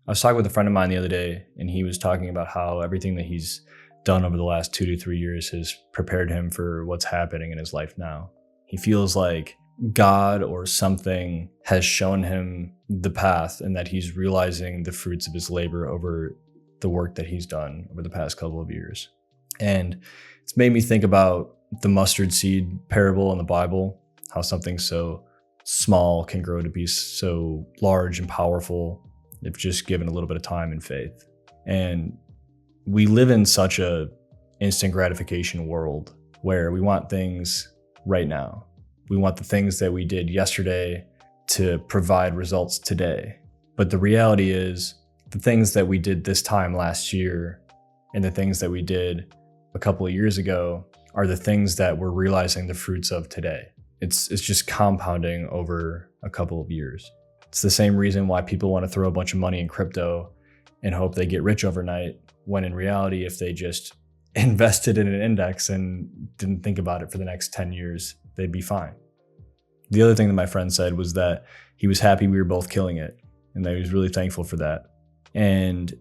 I was talking with a friend of mine the other day, and he was talking about how everything that he's done over the last 2 to 3 years has prepared him for what's happening in his life now. He feels like God or something has shown him the path and that he's realizing the fruits of his labor over the work that he's done over the past couple of years. And it's made me think about the mustard seed parable in the Bible, how something so small can grow to be so large and powerful if just given a little bit of time and faith. And we live in such a instant gratification world where we want things right now. We want the things that we did yesterday to provide results today. But the reality is the things that we did this time last year and the things that we did a couple of years ago are the things that we're realizing the fruits of today. It's just compounding over a couple of years. It's the same reason why people want to throw a bunch of money in crypto and hope they get rich overnight, when in reality, if they just invested in an index and didn't think about it for the next 10 years, they'd be fine. The other thing that my friend said was that he was happy we were both killing it and that he was really thankful for that. And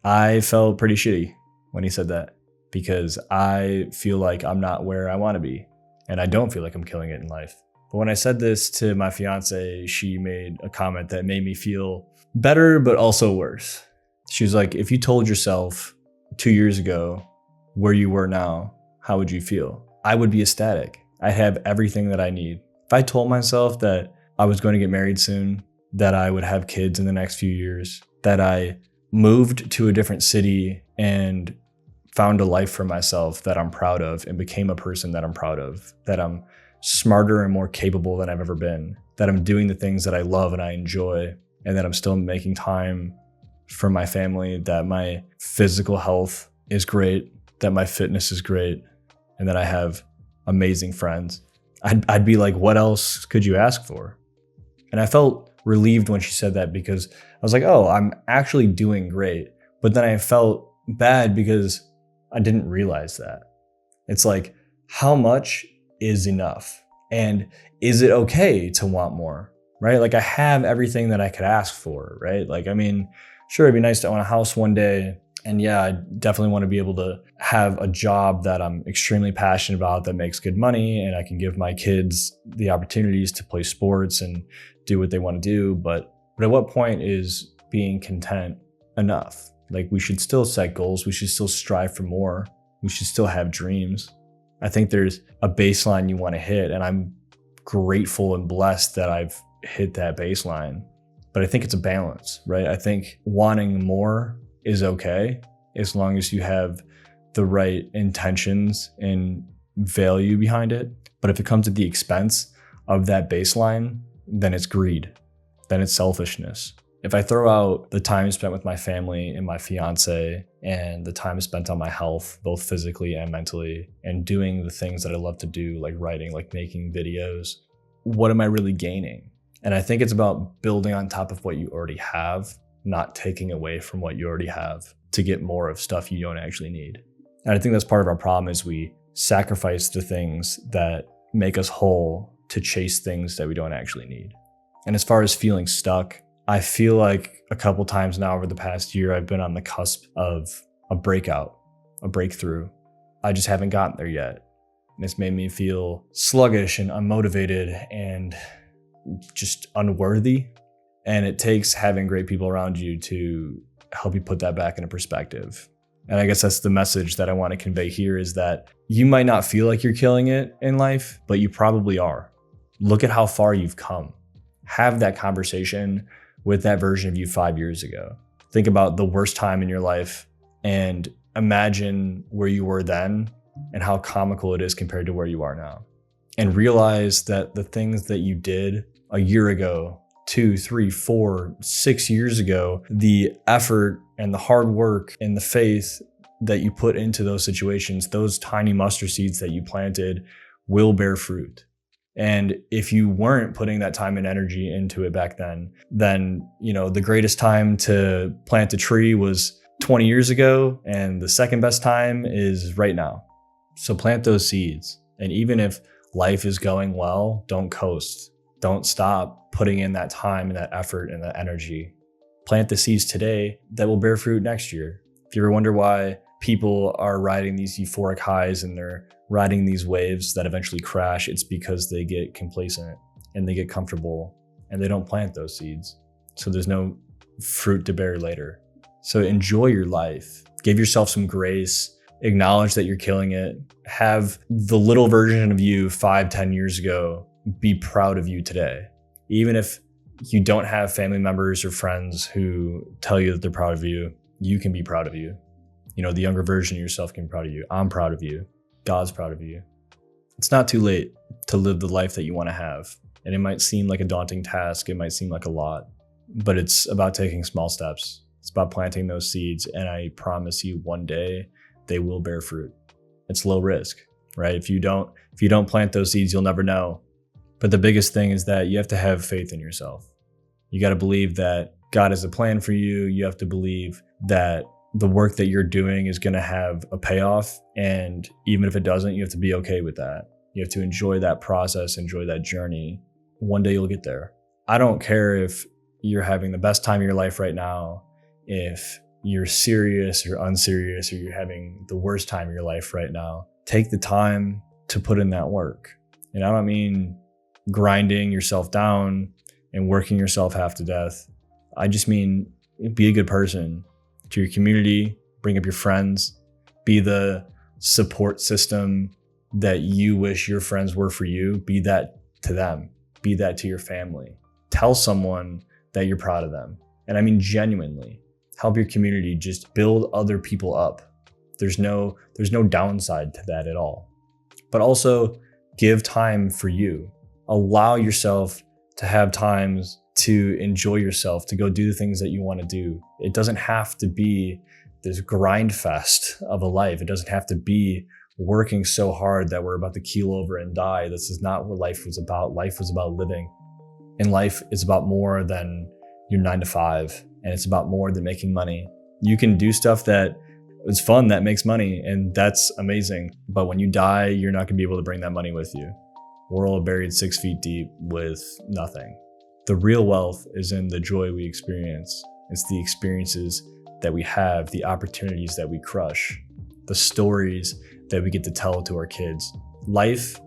I felt pretty shitty when he said that, because I feel like I'm not where I want to be and I don't feel like I'm killing it in life. But when I said this to my fiance, she made a comment that made me feel better, but also worse. She was like, if you told yourself 2 years ago where you were now, how would you feel? I would be ecstatic. I have everything that I need. If I told myself that I was going to get married soon, that I would have kids in the next few years, that I moved to a different city and found a life for myself that I'm proud of and became a person that I'm proud of, that I'm smarter and more capable than I've ever been, that I'm doing the things that I love and I enjoy, and that I'm still making time for my family, that my physical health is great, that my fitness is great, and that I have amazing friends. I'd be like, what else could you ask for? And I felt relieved when she said that, because I was like, oh, I'm actually doing great. But then I felt bad because I didn't realize that. It's like, how much is enough? And is it okay to want more, right? Like, I have everything that I could ask for, right? Like, I mean, sure, it'd be nice to own a house one day. And yeah, I definitely want to be able to have a job that I'm extremely passionate about, that makes good money, and I can give my kids the opportunities to play sports and do what they want to do. But at what point is being content enough? Like, we should still set goals. We should still strive for more. We should still have dreams. I think there's a baseline you want to hit, and I'm grateful and blessed that I've hit that baseline. But I think it's a balance, right? I think wanting more is okay as long as you have the right intentions and value behind it. But if it comes at the expense of that baseline, then it's greed, then it's selfishness. If I throw out the time spent with my family and my fiance and the time spent on my health, both physically and mentally, and doing the things that I love to do, like writing, like making videos, what am I really gaining? And I think it's about building on top of what you already have, not taking away from what you already have to get more of stuff you don't actually need. And I think that's part of our problem, is we sacrifice the things that make us whole to chase things that we don't actually need. And as far as feeling stuck, I feel like a couple times now over the past year, I've been on the cusp of a breakout, a breakthrough. I just haven't gotten there yet. And it's made me feel sluggish and unmotivated and just unworthy. And it takes having great people around you to help you put that back into perspective. And I guess that's the message that I want to convey here, is that you might not feel like you're killing it in life, but you probably are. Look at how far you've come. Have that conversation with that version of you 5 years ago. Think about the worst time in your life and imagine where you were then and how comical it is compared to where you are now. And realize that the things that you did a year ago, 2, 3, 4, 6 years ago, the effort and the hard work and the faith that you put into those situations, those tiny mustard seeds that you planted, will bear fruit. And if you weren't putting that time and energy into it back then, the greatest time to plant a tree was 20 years ago, and the second best time is right now. So plant those seeds. And even if life is going well, don't coast. Don't stop putting in that time and that effort and that energy. Plant the seeds today that will bear fruit next year. If you ever wonder why people are riding these euphoric highs and they're riding these waves that eventually crash, it's because they get complacent and they get comfortable and they don't plant those seeds. So there's no fruit to bear later. So enjoy your life. Give yourself some grace. Acknowledge that you're killing it. Have the little version of you 5-10 years ago be proud of you today. Even if you don't have family members or friends who tell you that they're proud of you, you can be proud of you. You know, the younger version of yourself can be proud of you. I'm proud of you. God's proud of you. It's not too late to live the life that you want to have. And it might seem like a daunting task. It might seem like a lot, but it's about taking small steps. It's about planting those seeds. And I promise you one day they will bear fruit. It's low risk, right? If you don't plant those seeds, you'll never know. But the biggest thing is that you have to have faith in yourself. You got to believe that God has a plan for you. You have to believe that the work that you're doing is going to have a payoff. And even if it doesn't, you have to be okay with that. You have to enjoy that process, enjoy that journey. One day you'll get there. I don't care if you're having the best time of your life right now, if you're serious or unserious, or you're having the worst time of your life right now. Take the time to put in that work. And I don't mean grinding yourself down and working yourself half to death. I just mean be a good person to your community, bring up your friends, be the support system that you wish your friends were for you. Be that to them, be that to your family. Tell someone that you're proud of them. And I mean genuinely, help your community, just build other people up. There's no downside to that at all. But also give time for you. Allow yourself to have times to enjoy yourself, to go do the things that you want to do. It doesn't have to be this grind fest of a life. It doesn't have to be working so hard that we're about to keel over and die. This is not what life was about. Life was about living. And life is about more than your 9 to 5. And it's about more than making money. You can do stuff that is fun, that makes money, and that's amazing. But when you die, you're not gonna be able to bring that money with you. We're all buried 6 feet deep with nothing. The real wealth is in the joy we experience. It's the experiences that we have, the opportunities that we crush, the stories that we get to tell to our kids. Life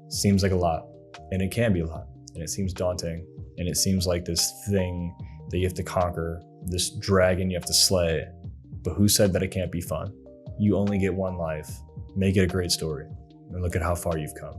seems like a lot, and it can be a lot, and it seems daunting, and it seems like this thing that you have to conquer, this dragon you have to slay. But who said that it can't be fun? You only get one life. Make it a great story, and look at how far you've come.